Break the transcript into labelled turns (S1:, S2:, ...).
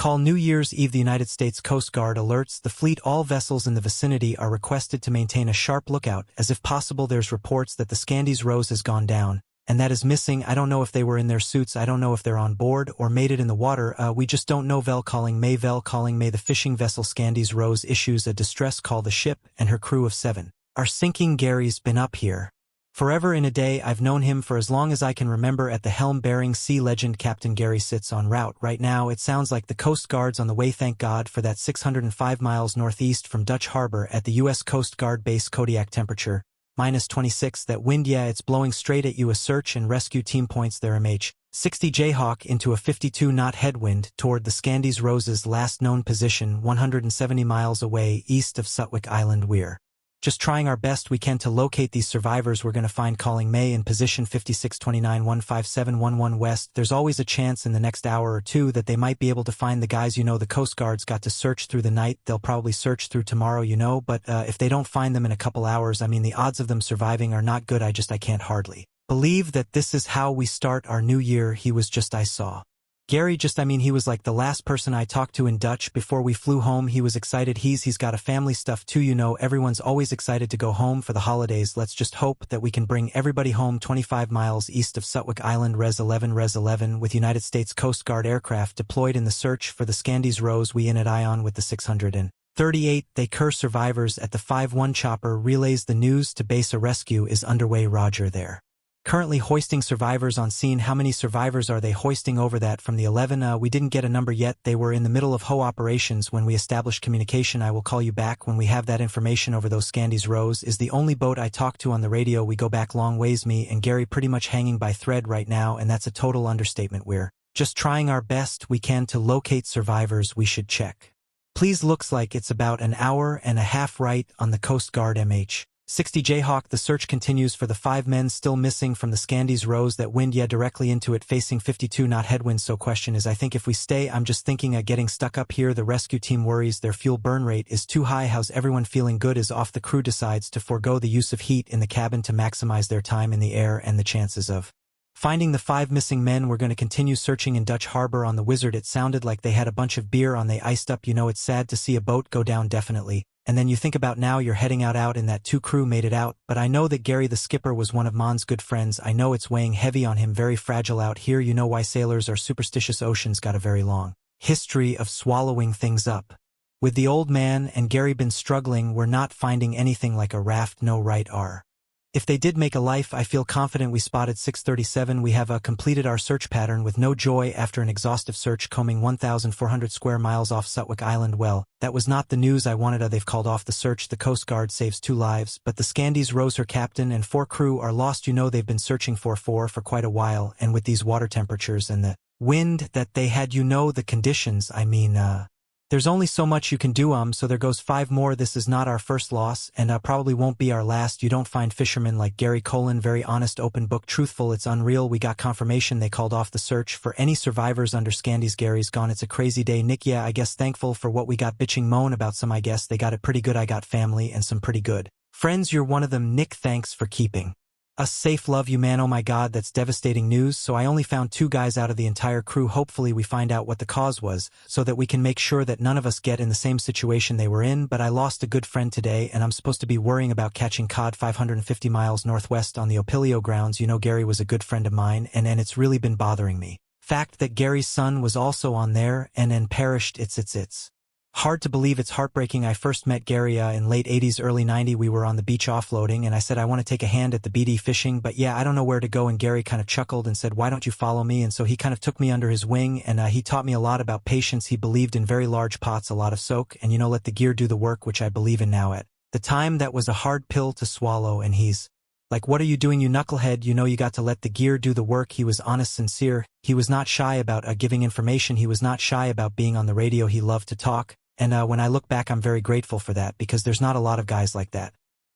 S1: Call New Year's Eve. The United States Coast Guard alerts the fleet. All vessels in the vicinity are requested to maintain a sharp lookout, as if possible. There's reports that the Scandies Rose has gone down, and that is missing. I don't know if they were in their suits. I don't know if they're on board or made it in the water. We just don't know. Vel calling May. The fishing vessel Scandies Rose issues a distress call. The ship and her crew of 7 are sinking. Gary's been up here forever in a day. I've known him for as long as I can remember. At the helm, Bering Sea legend Captain Gary sits en route right now. It sounds like the Coast Guard's on the way. Thank God for that. 605 miles northeast from Dutch Harbor at the U.S. Coast Guard base. Kodiak temperature -26. That wind, yeah, it's blowing straight at you. A search and rescue team points their MH-60 Jayhawk into a 52-knot headwind toward the Scandies Rose's last known position, 170 miles away east of Sutwick Island. We're just trying our best we can to locate these survivors. We're going to find. Calling May in position 5629-15711 west. There's always a chance in the next hour or two that they might be able to find the guys. You know, the Coast Guard's got to search through the night. They'll probably search through tomorrow, you know, but if they don't find them in a couple hours, I mean, the odds of them surviving are not good. I can't hardly believe that this is how we start our new year. He was just, I saw Gary he was like the last person I talked to in Dutch before we flew home. He was excited. He's got a family stuff too, you know. Everyone's always excited to go home for the holidays. Let's just hope that we can bring everybody home. 25 miles east of Sutwick Island. Res 11 with United States Coast Guard aircraft deployed in the search for the Scandies Rose. We in at Ion with the 638. They Kerr survivors at the 5-1 chopper relays the news to base. A rescue is underway. Roger. There currently hoisting survivors on scene. How many survivors are they hoisting? Over that from the 11. We didn't get a number yet. They were in the middle of HO operations when we established communication. I will call you back when we have that information. Over. Those Scandies Rose is the only boat I talked to on the radio. We go back long ways. Me and Gary pretty much hanging by thread right now, and that's a total understatement. We're just trying our best we can to locate survivors. We should check. Please. Looks like it's about an hour and a half right on the Coast Guard MH-60 Jayhawk. The search continues for the 5 men still missing from the Scandies Rose. That wind, yeah, directly into it, facing 52-knot headwind. So question is, I think if we stay, I'm just thinking getting stuck up here. The rescue team worries their fuel burn rate is too high. How's everyone feeling? Good is off. The crew decides to forego the use of heat in the cabin to maximize their time in the air and the chances of finding the 5 missing men. We're going to continue searching in Dutch Harbor on the Wizard. It sounded like they had a bunch of beer on. They iced up. You know, it's sad to see a boat go down, definitely. And then you think about now you're heading out and that 2 crew made it out. But I know that Gary the skipper was one of Mon's good friends. I know it's weighing heavy on him. Very fragile out here. You know why sailors are superstitious. Ocean's got a very long history of swallowing things up. With the old man and Gary been struggling, we're not finding anything like a raft. No, right? If they did make a life, I feel confident. We spotted 637. We have completed our search pattern with no joy after an exhaustive search combing 1,400 square miles off Sutwick Island. Well, that was not the news I wanted. They've called off the search. The Coast Guard saves 2 lives, but the Scandies Rose, her captain and 4 crew are lost. You know, they've been searching for quite a while, and with these water temperatures and the wind that they had, you know, the conditions, I mean, there's only so much you can do. So there goes 5 more. This is not our first loss, and probably won't be our last. You don't find fishermen like Gary Colin. Very honest, open book, truthful. It's unreal. We got confirmation they called off the search for any survivors under Scandies. Gary's gone. It's a crazy day. Nick, yeah, I guess thankful for what we got. Bitching moan about some. I guess they got it pretty good. I got family and some pretty good friends. You're one of them, Nick. Thanks for keeping us safe. Love you, man. Oh my God, that's devastating news. So I only found 2 guys out of the entire crew. Hopefully we find out what the cause was so that we can make sure that none of us get in the same situation they were in. But I lost a good friend today, and I'm supposed to be worrying about catching cod 550 miles northwest on the Opilio grounds. You know, Gary was a good friend of mine, and it's really been bothering me. Fact that Gary's son was also on there and perished. It's hard to believe. It's heartbreaking. I first met Gary in late 80s, early 90s. We were on the beach offloading, and I said, I want to take a hand at the BD fishing, but yeah, I don't know where to go. And Gary kind of chuckled and said, why don't you follow me? And so he kind of took me under his wing, and he taught me a lot about patience. He believed in very large pots, a lot of soak, and, you know, let the gear do the work, which I believe in now. At the time, that was a hard pill to swallow, and he's like, what are you doing, you knucklehead? You know, you got to let the gear do the work. He was honest, sincere. He was not shy about giving information. He was not shy about being on the radio. He loved to talk. And when I look back, I'm very grateful for that, because there's not a lot of guys like that.